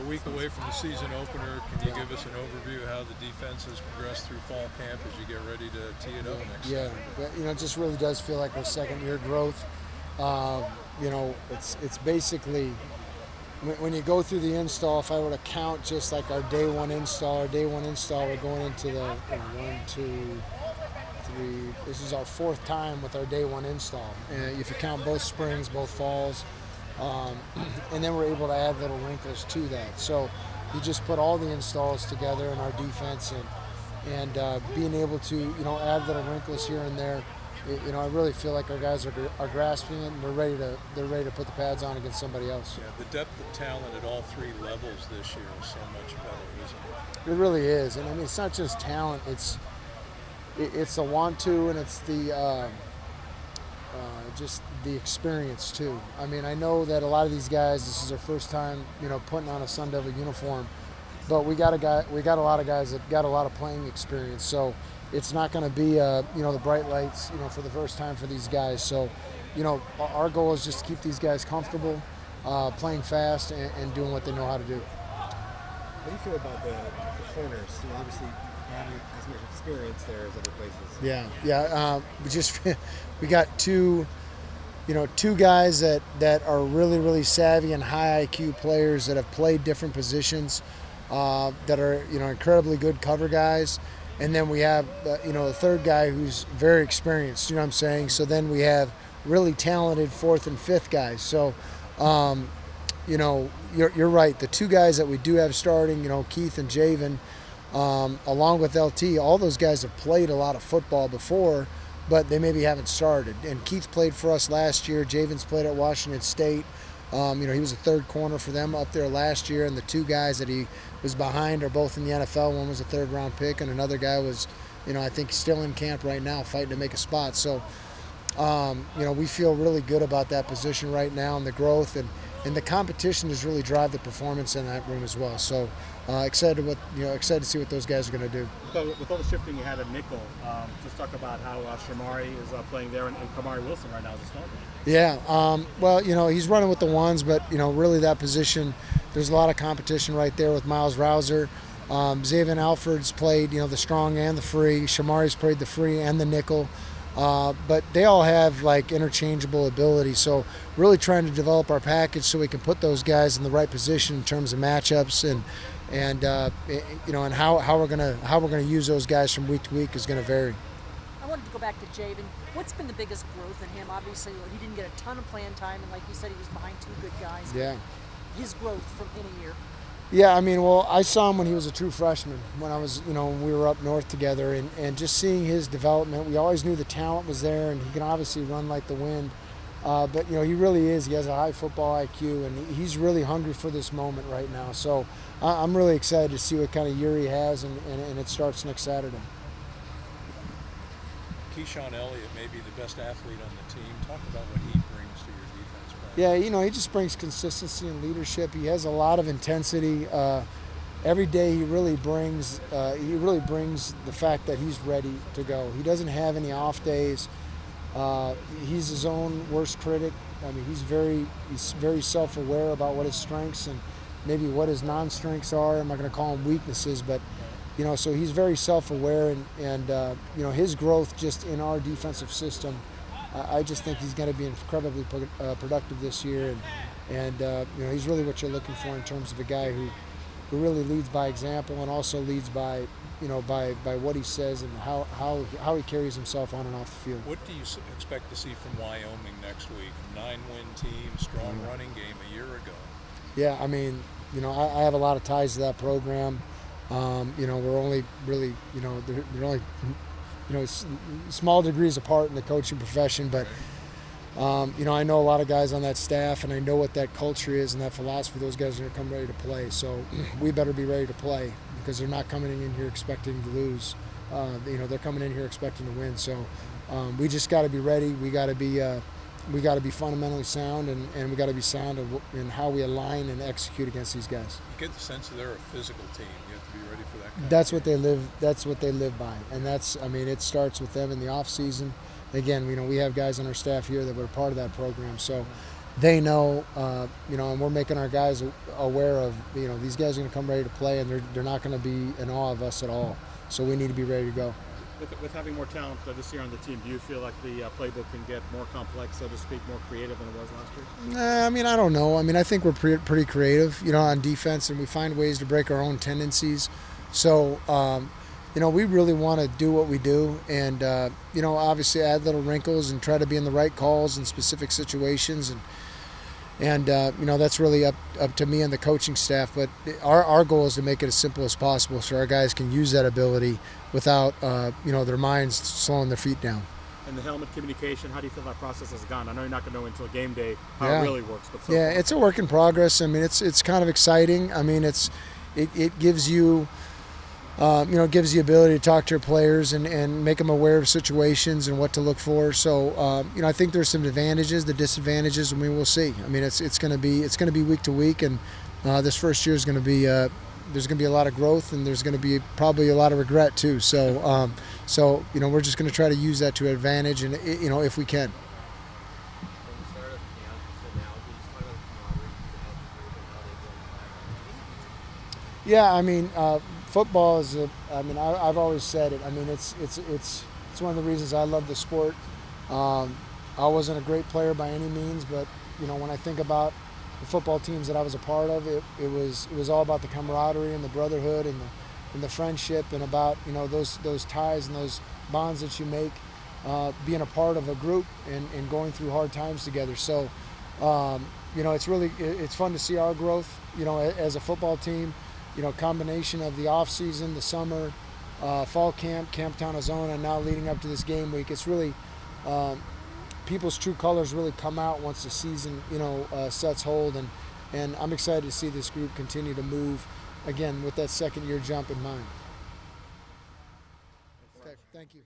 week away from the season opener. Can you give us an overview of how the defense has progressed through fall camp as you get ready to tee it up next Yeah, Saturday? it just really does feel like our second-year growth. It's basically when you go through the install. If I were to count just like our day one install, we're going into the 1, 2, 3. This is our 4th time with our day one install. And if you count both springs, both falls. And then we're able to add little wrinkles to that. So you just put all the installs together in our defense and being able to add little wrinkles here and there. I really feel like our guys are grasping it and they're ready to put the pads on against somebody else. Yeah, the depth of talent at all 3 levels this year is so much better, isn't it? It really is, and I mean it's not just talent. It's the want to, and it's the just the experience too. I mean, I know that a lot of these guys, this is their first time, putting on a Sun Devil uniform, but we got a lot of guys that got a lot of playing experience. So it's not going to be, the bright lights, for the first time for these guys. So, our goal is just to keep these guys comfortable, playing fast, and doing what they know how to do. What do you feel about the corners? Obviously, having as much experience there as other places. Yeah. We got two guys that are really, really savvy and high IQ players that have played different positions, that are incredibly good cover guys, and then we have the third guy who's very experienced. You know what I'm saying? So then we have really talented 4th and 5th guys. So. You're right. The 2 guys that we do have starting, Keith and Javen, along with LT, all those guys have played a lot of football before, but they maybe haven't started. And Keith played for us last year. Javen's played at Washington State. He was a 3rd corner for them up there last year, and the 2 guys that he was behind are both in the NFL. One was a 3rd-round pick, and another guy was, I think still in camp right now fighting to make a spot. So, we feel really good about that position right now and the growth, and the competition has really drive the performance in that room as well. So excited to see what those guys are going to do. With all the shifting you had at nickel, just talk about how Shamari is playing there and Kamari Wilson right now is a starter. Yeah, he's running with the ones, but really that position, there's a lot of competition right there with Miles Rouser. Xavier Alford's played the strong and the free. Shamari's played the free and the nickel. But they all have like interchangeable ability, so really trying to develop our package so we can put those guys in the right position in terms of matchups and how we're gonna use those guys from week to week is gonna vary. I wanted to go back to Javen. What's been the biggest growth in him? Obviously, he didn't get a ton of playing time, and like you said, he was behind 2 good guys. Yeah. His growth from in a year. Yeah, I mean, well, I saw him when he was a true freshman, when I was, when we were up north together, and just seeing his development. We always knew the talent was there, and he can obviously run like the wind. But, he really is. He has a high football IQ, and he's really hungry for this moment right now. So I'm really excited to see what kind of year he has, and it starts next Saturday. Keyshawn Elliott may be the best athlete on the team. Talk about what he brings to your defense play. Yeah, he just brings consistency and leadership. He has a lot of intensity. Every day he really brings the fact that he's ready to go. He doesn't have any off days. He's his own worst critic. I mean, he's very self-aware about what his strengths and maybe what his non-strengths are. I'm not going to call them weaknesses, but so he's very self-aware, and his growth just in our defensive system. I just think he's going to be incredibly productive this year, and he's really what you're looking for in terms of a guy who really leads by example and also leads by by what he says and how he carries himself on and off the field. What do you expect to see from Wyoming next week? 9-win team, strong running game a year ago. Yeah, I mean, I have a lot of ties to that program. We're only really, they're only, small degrees apart in the coaching profession, but, I know a lot of guys on that staff, and I know what that culture is and that philosophy. Those guys are going to come ready to play, so we better be ready to play because they're not coming in here expecting to lose. They're coming in here expecting to win, so we just got to be ready. We got to be fundamentally sound, and we got to be sound in how we align and execute against these guys. You get the sense that they're a physical team. You have to be ready for that. That's what they live. That's what they live by, and it starts with them in the off season. Again, we have guys on our staff here that were part of that program, so they know, and we're making our guys aware of, these guys are going to come ready to play, and they're not going to be in awe of us at all. So we need to be ready to go. With having more talent this year on the team, do you feel like the playbook can get more complex, so to speak, more creative than it was last year? I don't know. I think we're pretty creative, on defense, and we find ways to break our own tendencies. So, we really want to do what we do, and obviously add little wrinkles and try to be in the right calls in specific situations, and that's really up to me and the coaching staff. But our goal is to make it as simple as possible, so our guys can use that ability without their minds slowing their feet down. And the helmet communication, how do you feel that process has gone? I know you're not going to know until game day how it really works, but it's a work in progress. It's kind of exciting. It gives you. It gives the ability to talk to your players and make them aware of situations and what to look for. So, I think there's some advantages, the disadvantages, and we will see. It's going to be week to week, and this first year is going to be there's going to be a lot of growth, and there's going to be probably a lot of regret too. So, we're just going to try to use that to advantage, and if we can. Yeah, football is I've always said it. It's one of the reasons I love the sport. I wasn't a great player by any means, but when I think about the football teams that I was a part of, it was all about the camaraderie and the brotherhood and the friendship, and about those ties and those bonds that you make being a part of a group and going through hard times together. So it's fun to see our growth as a football team. Combination of the off season, the summer, fall camp, Camp Town Arizona, and now leading up to this game week. It's really people's true colors really come out once the season sets hold, and I'm excited to see this group continue to move again with that second year jump in mind. Okay, thank you.